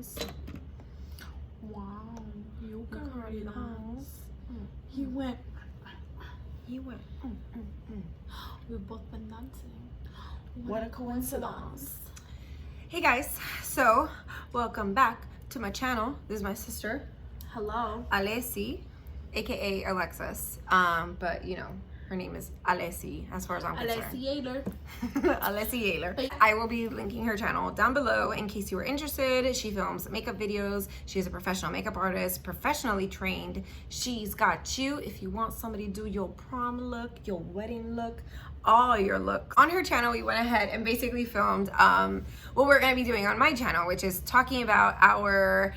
nice. Wow, you got really nice. He went. We've both been dancing. What a coincidence. Hey guys, so welcome back to my channel. This is my sister, Hello. Alessi, aka Alexis. But you know, her name is Alessi as far as I'm concerned. Alessi Yaler. I will be linking her channel down below in case you are interested. She films makeup videos. She's a professional makeup artist, professionally trained. She's got you if you want somebody to do your prom look, your wedding look, all your looks. On her channel, we went ahead and basically filmed what we're gonna be doing on my channel, which is talking about our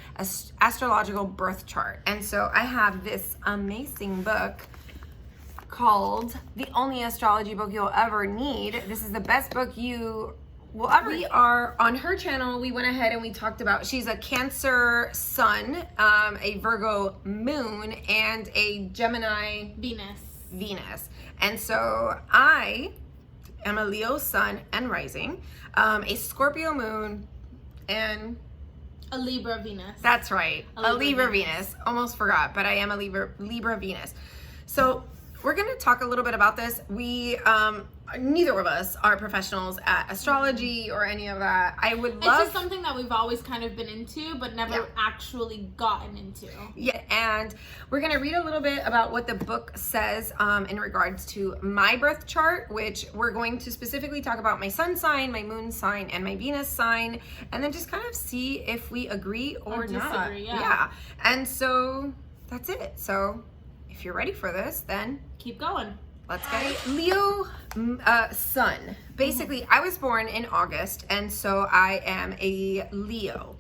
astrological birth chart. And so I have this amazing book called The Only Astrology Book You'll Ever Need. This is the best book you will ever need. We are on her channel. We went ahead and we talked about, she's a Cancer sun, a Virgo moon, and a Gemini Venus. And so I am a Leo sun and rising, a Scorpio moon, and a Libra Venus. That's right, a Libra Venus. Almost forgot, but I am a Libra Venus. So we're going to talk a little bit about this. We neither of us are professionals at astrology or any of that. I would love. It's just something that we've always kind of been into, but never actually gotten into. Yeah, and we're going to read a little bit about what the book says in regards to my birth chart, which we're going to specifically talk about my sun sign, my moon sign, and my Venus sign, and then just kind of see if we agree or not. Disagree, yeah. And so that's it. So if you're ready for this, then keep going. Let's get it. Leo sun. Basically, I was born in August, and so I am a Leo.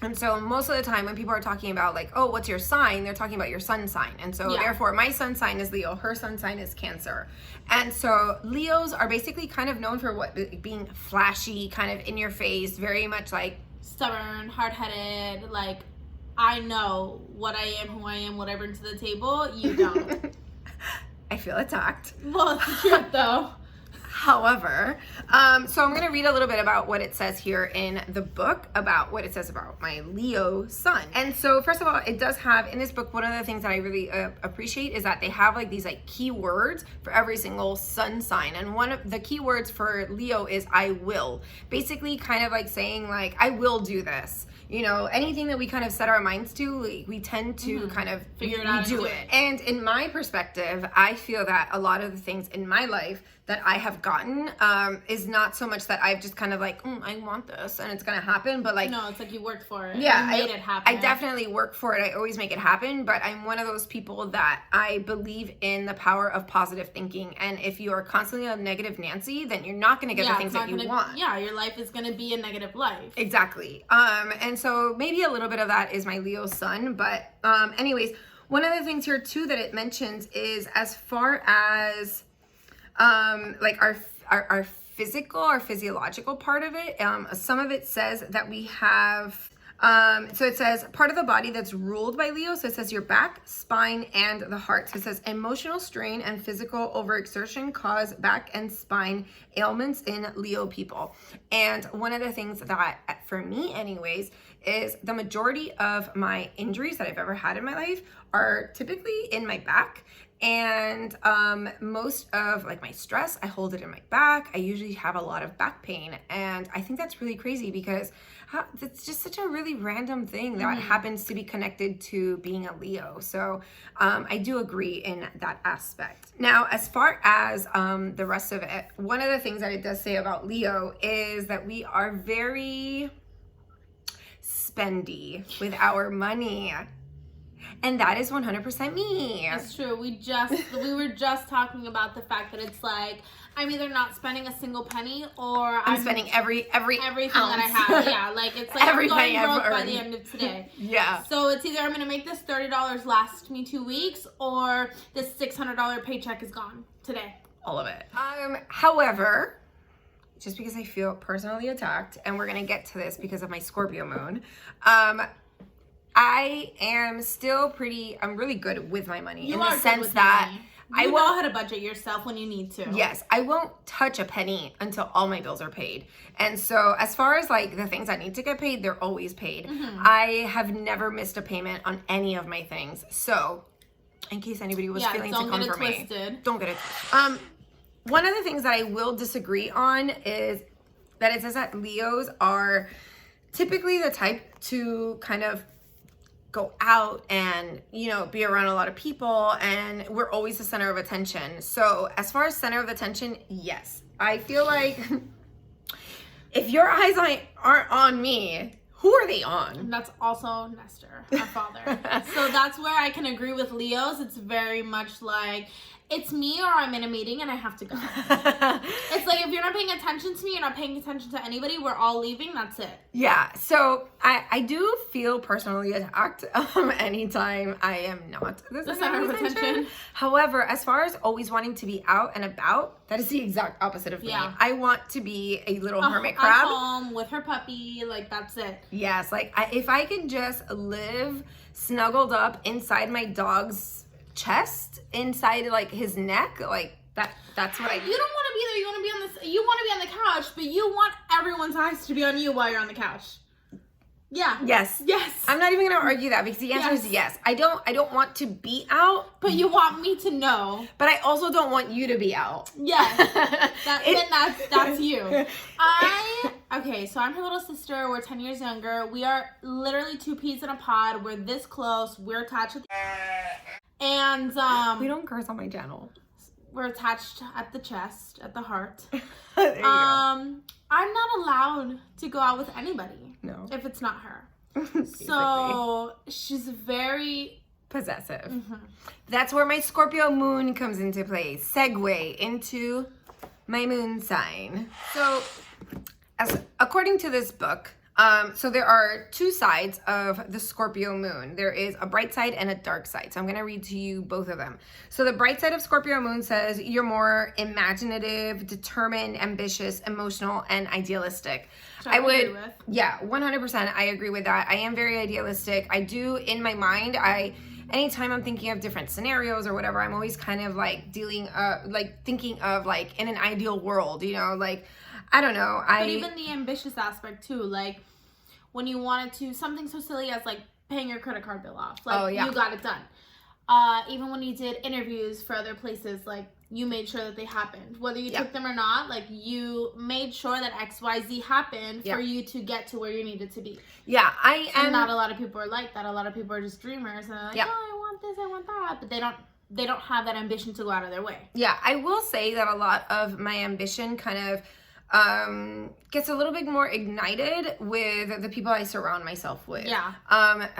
And so most of the time when people are talking about like, oh, what's your sign? They're talking about your sun sign. And so therefore my sun sign is Leo, her sun sign is Cancer. And so Leos are basically kind of known for being flashy, kind of in your face, very much like stubborn, hard-headed, like I know what I am, who I am, what I bring to the table. You don't. I feel attacked. Well, it's the truth though. However, so I'm going to read a little bit about what it says here in the book about what it says about my Leo sun. And so first of all, it does have in this book, one of the things that I really appreciate is that they have like these like keywords for every single sun sign. And one of the keywords for Leo is I will. Basically kind of like saying like, I will do this. You know, anything that we kind of set our minds to, like, we tend to kind of figure it out and do it. And in my perspective, I feel that a lot of the things in my life that I have gotten is not so much that I've just kind of like, I want this and it's gonna happen, but like, no, it's like you worked for it. Yeah, you made it happen. I definitely work for it. I always make it happen, but I'm one of those people that I believe in the power of positive thinking. And if you are constantly a negative Nancy, then you're not gonna get the things that you want. Yeah, your life is gonna be a negative life. Exactly. And so maybe a little bit of that is my Leo sun, but anyways, one of the things here too that it mentions is as far as like our physical or physiological part of it, some of it says that we have so it says part of the body that's ruled by Leo. So it says your back, spine, and the heart. So it says emotional strain and physical overexertion cause back and spine ailments in Leo people. And one of the things that, for me anyways, is the majority of my injuries that I've ever had in my life are typically in my back. And most of like my stress, I hold it in my back. I usually have a lot of back pain, and I think that's really crazy because it's just such a really random thing that happens to be connected to being a Leo. So I do agree in that aspect. Now, as far as the rest of it, one of the things that it does say about Leo is that we are very spendy with our money. And that is 100% me. That's true. We were just talking about the fact that it's like I'm either not spending a single penny or I'm spending everything that I have. Yeah, like it's like I'm going broke by the end of today. Yeah. So it's either I'm gonna make this $30 last me 2 weeks, or this $600 paycheck is gone today. All of it. However, just because I feel personally attacked, and we're gonna get to this because of my Scorpio moon, I am still I'm really good with my money in the sense that You know how to budget yourself when you need to. Yes, I won't touch a penny until all my bills are paid. And so as far as like the things that need to get paid, they're always paid. I have never missed a payment on any of my things. So in case anybody was feeling to come for me, don't get it twisted. One of the things that I will disagree on is that it says that Leos are typically the type to kind of go out and, you know, be around a lot of people, and we're always the center of attention. So as far as center of attention, yes. I feel like if your eyes aren't on me, who are they on? And that's also Nestor, our father. So that's where I can agree with Leos. It's very much like, it's me or I'm in a meeting and I have to go. It's like, if you're not paying attention to me, you're not paying attention to anybody, we're all leaving, that's it. Yeah, so I do feel personally attacked anytime I am not the center of attention. However, as far as always wanting to be out and about, that is the exact opposite of me. I want to be a little hermit crab. At home with her puppy, like that's it. Yes, like if I can just live snuggled up inside my dog's chest, inside like his neck, like that's what I. You don't want to be there. You want to be on the couch, but you want everyone's eyes to be on you while you're on the couch. Yeah. Yes. I'm not even gonna argue that, because the answer is yes. I don't want to be out, but you want me to know. But I also don't want you to be out. Yes. That's you. Okay, so I'm her little sister. We're 10 years younger. We are literally two peas in a pod. We're this close. We're attached with and we don't curse on my channel. We're attached at the chest, at the heart. There you go. I'm not allowed to go out with anybody. No. If it's not her. So she's very possessive. That's where my Scorpio moon comes into play. Segue into my moon sign. So according to this book, so there are two sides of the Scorpio moon. There is a bright side and a dark side. So I'm going to read to you both of them. So the bright side of Scorpio moon says you're more imaginative, determined, ambitious, emotional, and idealistic. I would agree with. Yeah, 100%. I agree with that. I am very idealistic. I do, in my mind, anytime I'm thinking of different scenarios or whatever, I'm always kind of like thinking of like in an ideal world, you know, like, I don't know. But even the ambitious aspect too, like when you wanted to, something so silly as like paying your credit card bill off, like you got it done. Even when you did interviews for other places, like you made sure that they happened, whether you took them or not. Like you made sure that XYZ happened for you to get to where you needed to be. Yeah, And not a lot of people are like that. A lot of people are just dreamers and they're like, oh, I want this, I want that, but they don't have that ambition to go out of their way. Yeah, I will say that a lot of my ambition kind of gets a little bit more ignited with the people I surround myself with. Yeah.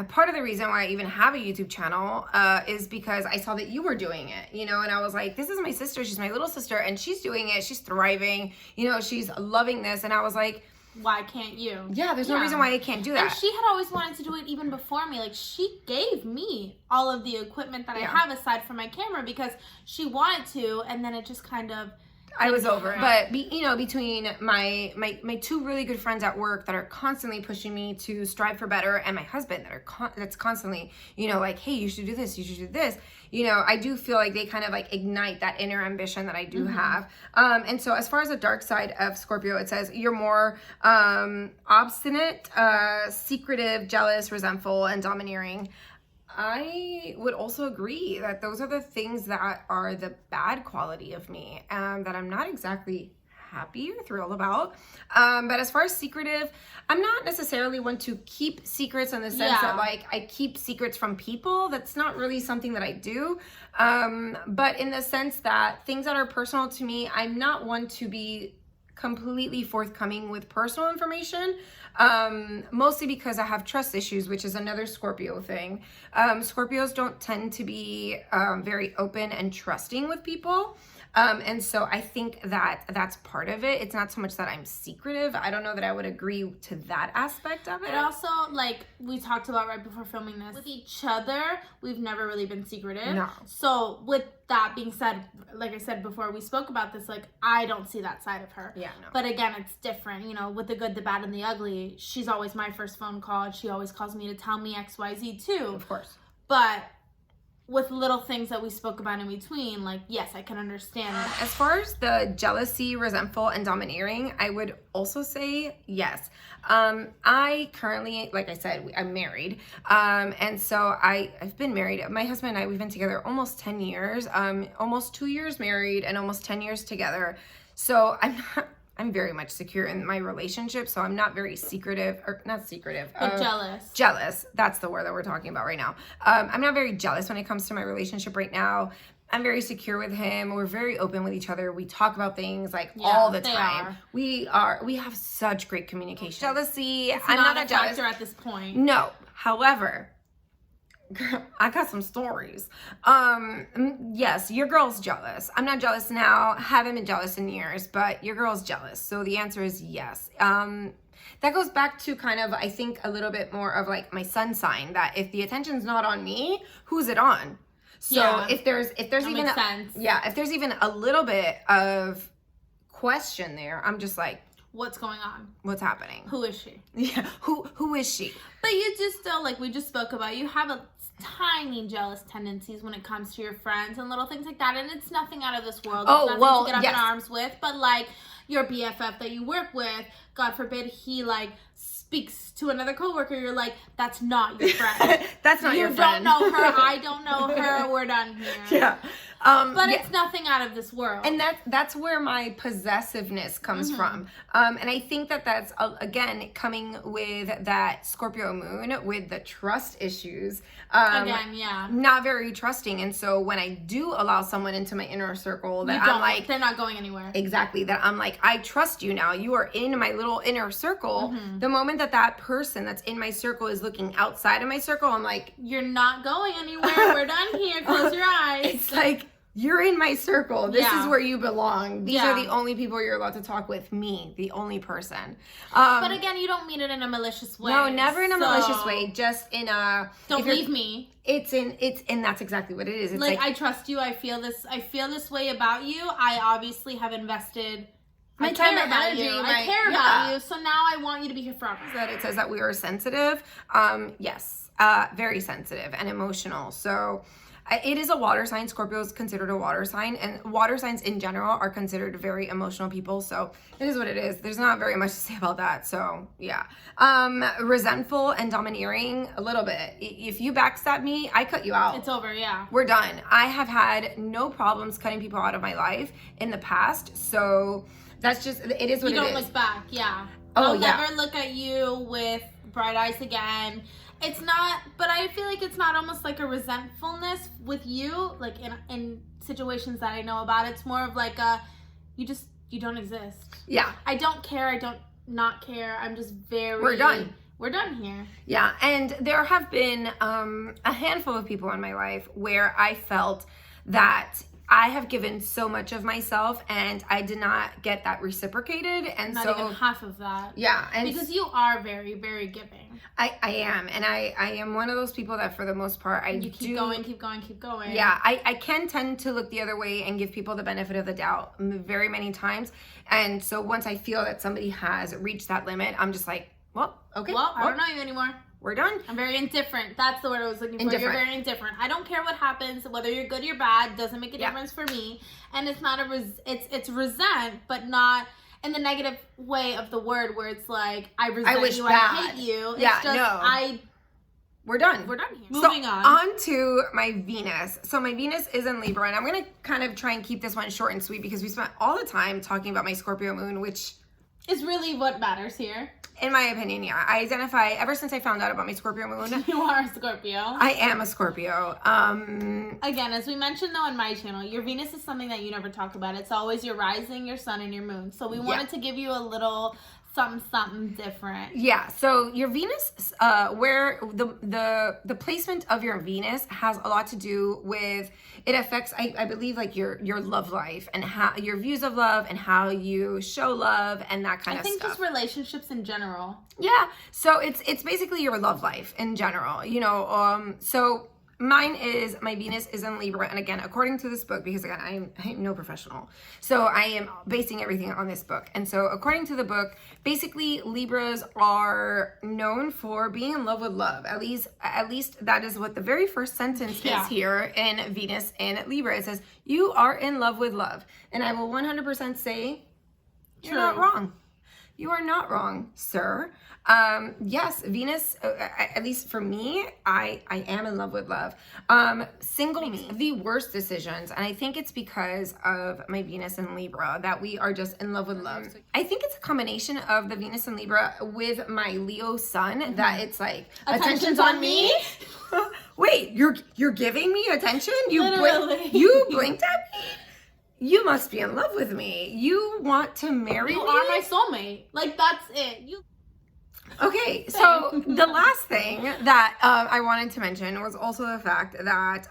Part of the reason why I even have a YouTube channel is because I saw that you were doing it, you know, and I was like, this is my sister, she's my little sister, and she's doing it, she's thriving, you know, she's loving this, and I was like, why can't you? Yeah, there's no reason why I can't do that. And she had always wanted to do it even before me. Like, she gave me all of the equipment that I have aside from my camera because she wanted to, and then it just kind of... I was over it. But, you know, between my two really good friends at work that are constantly pushing me to strive for better, and my husband that's constantly, you know, like, hey, you should do this, you should do this. You know, I do feel like they kind of like ignite that inner ambition that I do have. And so as far as the dark side of Scorpio, it says you're more obstinate, secretive, jealous, resentful, and domineering. I would also agree that those are the things that are the bad quality of me, that I'm not exactly happy or thrilled about. But as far as secretive, I'm not necessarily one to keep secrets in the sense that like I keep secrets from people. That's not really something that I do. But in the sense that things that are personal to me, I'm not one to be completely forthcoming with personal information, mostly because I have trust issues, which is another Scorpio thing. Scorpios don't tend to be very open and trusting with people. And so I think that that's part of it. It's not so much that I'm secretive. I don't know that I would agree to that aspect of it. But also, like we talked about right before filming this, with each other, we've never really been secretive. No. So with that being said, like I said before we spoke about this, like I don't see that side of her. Yeah, no. But again, it's different, you know, with the good, the bad, and the ugly. She's always my first phone call. She always calls me to tell me XYZ too. Of course. But with little things that we spoke about in between, like, yes, I can understand that. As far as the jealousy, resentful, and domineering, I would also say yes. I currently, like I said, I'm married. And so I've been married. My husband and I, we've been together almost 10 years, almost 2 years married and almost 10 years together. So I'm very much secure in my relationship, so I'm not very secretive, or not secretive. But jealous. Jealous. That's the word that we're talking about right now. I'm not very jealous when it comes to my relationship right now. I'm very secure with him. We're very open with each other. We talk about things like all the time. We have such great communication. Jealousy. It's I'm not a that jealous factor at this point. No. However, girl, I got some stories. Yes, your girl's jealous. I'm not jealous now. Haven't been jealous in years, but your girl's jealous. So the answer is yes. That goes back to kind of, I think, a little bit more of like my sun sign, that if the attention's not on me, who's it on? So if there's even if there's even a little bit of question there, I'm just like, what's going on? What's happening? Who is she? Yeah, who is she? But you just still, like we just spoke about, you have a tiny jealous tendencies when it comes to your friends and little things like that, and it's nothing out of this world. It's nothing to get up in arms with, but like your BFF that you work with, God forbid he like speaks to another coworker, you're like, that's not your friend. That's not your friend. You don't know her, I don't know her, we're done here. Yeah. But it's nothing out of this world. And that's where my possessiveness comes from. And I think that's, again, coming with that Scorpio moon, with the trust issues. Not very trusting. And so when I do allow someone into my inner circle, that I'm like, they're not going anywhere. Exactly. That I'm like, I trust you now. You are in my little inner circle. The moment that person that's in my circle is looking outside of my circle, I'm like, you're not going anywhere. We're done here. Close your eyes. It's like, you're in my circle. This is where you belong. These are the only people you're allowed to talk with. Me, the only person. But again, you don't mean it in a malicious way. No, never in a malicious way. Just in a don't leave me. And that's exactly what it is. It's like I trust you. I feel this way about you. I obviously have invested my time and energy. I care about you. So now I want you to be here forever. That it says that we are sensitive. Yes, very sensitive and emotional. So. It is a water sign. Scorpio is considered a water sign, and water signs in general are considered very emotional people. So it is what it is. There's not very much to say about that. So yeah. Resentful and domineering a little bit. If you backstab me, I cut you out. It's over. Yeah. We're done. I have had no problems cutting people out of my life in the past. So that's just, it is what it is. You don't look back. Yeah. I'll never look at you with bright eyes again. It's not, but I feel like it's not almost like a resentfulness with you, like in situations that I know about. It's more of like you don't exist. Yeah. I don't care. I don't not care. I'm just very. We're done. We're done here. Yeah, and there have been a handful of people in my life where I felt that I have given so much of myself and I did not get that reciprocated, and not even half of that. Yeah, and because you are very, very giving. I am, and I am one of those people that for the most part you keep going. Yeah, I can tend to look the other way and give people the benefit of the doubt very many times, and so once I feel that somebody has reached that limit, I'm just like, well, okay, I don't know you anymore. We're done. I'm very indifferent. That's the word I was looking for. You're very indifferent. I don't care what happens, whether you're good or bad. Doesn't make a difference for me. And it's not it's resent, but not in the negative way of the word, where it's like I resent you, I hate you. It's just we're done. We're done here. Moving on to my Venus. So my Venus is in Libra, and I'm gonna kind of try and keep this one short and sweet because we spent all the time talking about my Scorpio moon, which is really what matters here. In my opinion, yeah. I identify, ever since I found out about my Scorpio moon. You are a Scorpio. I am a Scorpio. Again, as we mentioned though on my channel, your Venus is something that you never talk about. It's always your rising, your sun, and your moon. So we wanted to give you a little something different. Yeah, so your Venus, where the placement of your Venus has a lot to do with, it affects, I believe, like your love life and how your views of love and how you show love and that kind of stuff. I think just relationships in general. Yeah, so it's basically your love life in general, you know. So Mine is my Venus is in Libra, and again, according to this book, because again, I'm no professional, so I am basing everything on this book. And so, according to the book, basically Libras are known for being in love with love. At least that is what the very first sentence is here in Venus in Libra. It says, "You are in love with love," and I will 100% say, you're not wrong. You are not wrong, sir. Yes, Venus, at least for me, I am in love with love. Single me, the worst decisions. And I think it's because of my Venus in Libra that we are just in love with love. I think it's a combination of the Venus in Libra with my Leo sun that it's like, attention's on me? Wait, you're giving me attention? You blinked at me? You must be in love with me. You want to marry me? You are my soulmate. Like, that's it. Okay, so the last thing that I wanted to mention was also the fact that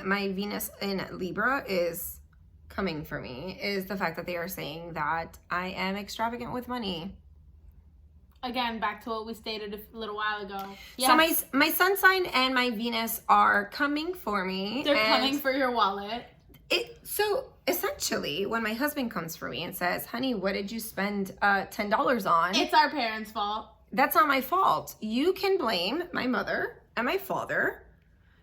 my Venus in Libra is coming for me, is the fact that they are saying that I am extravagant with money. Again, back to what we stated a little while ago. Yes. So my sun sign and my Venus are coming for me. They're coming for your wallet. So essentially, when my husband comes for me and says, "Honey, what did you spend $10 on?" It's our parents' fault. That's not my fault. You can blame my mother and my father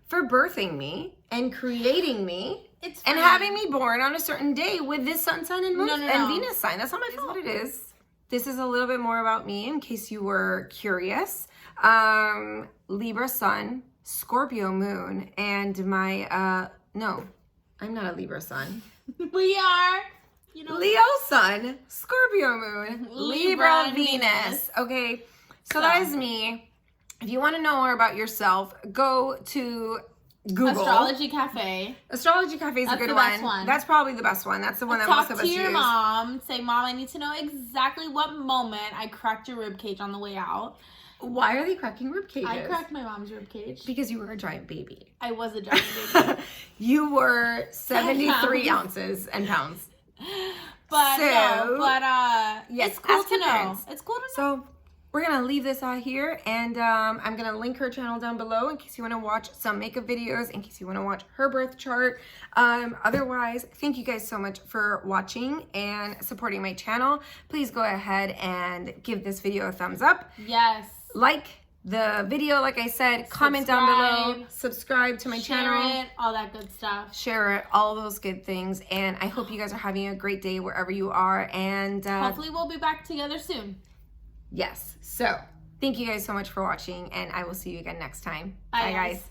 for birthing me and creating me and having me born on a certain day with this sun sign and moon and Venus sign. That's not my fault. It is. This is a little bit more about me in case you were curious. Libra sun, Scorpio moon, and my no. I'm not a Libra sun. We are. You know, Leo sun, Scorpio moon, Libra Venus. Okay, so that is me. If you want to know more about yourself, go to Google. Astrology Cafe. Astrology Cafe is a good one. That's probably the best one. That's the one that most of us use. Talk to your mom. Say, "Mom, I need to know exactly what moment I cracked your rib cage on the way out." Why are they cracking rib cages? I cracked my mom's rib cage. Because you were a giant baby. I was a giant baby. You were 73 ounces and pounds. But yes, it's cool to know. It's cool to know. So we're gonna leave this out here, and I'm gonna link her channel down below in case you want to watch some makeup videos, in case you want to watch her birth chart. Otherwise, thank you guys so much for watching and supporting my channel. Please go ahead and give this video a thumbs up. Yes. Like the video, like I said, comment down below, subscribe to my channel, share it, all that good stuff. Share it, all those good things. And I hope you guys are having a great day wherever you are. And hopefully we'll be back together soon. Yes. So thank you guys so much for watching, and I will see you again next time. Bye guys.